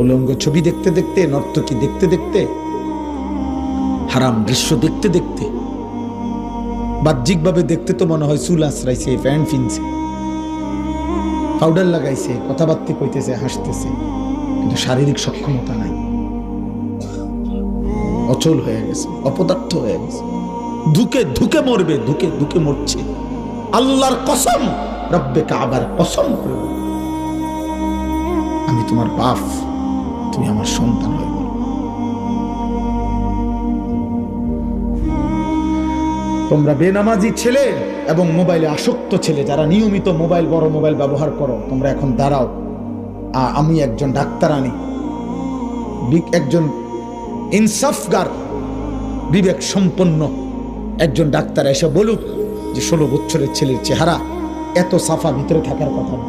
উলঙ্গ ছবি দেখতে দেখতে, নর্তকী দেখতে দেখতে, হারাম দৃশ্য দেখতে দেখতে, বাহ্যিকভাবে দেখতে তো মনে হয় চুল আশ্রাইছে, প্যান্ট ফিনছে, পাউডার লাগাইছে, কথাবার্তা কইতেছে, হাসতেছে, কিন্তু শারীরিক সক্ষমতা নাই, অচল হয়ে গেছে, অপদার্থ হয়ে গেছে, ধুকে ধুকে মরবে, ধুকে ধুকে মরছে। আল্লাহর কসম, রব্বে কাবার কসম করে বলো, আমি তোমার বাপ, তুমি আমার সন্তান হয়ে বলো। তোমরা বেনামাজি ছেলে এবং মোবাইলে আসক্ত ছেলে, যারা নিয়মিত মোবাইল, বড় মোবাইল ব্যবহার করো, তোমরা এখন দাঁড়াও। আমি একজন ডাক্তারানী, একজন ইনসাফগার, বিবেক সম্পন্ন একজন ডাক্তার এসে বলুক যে 16 বছরের ছেলের চেহারা এত সাফা ভিতরে থাকার কথা না।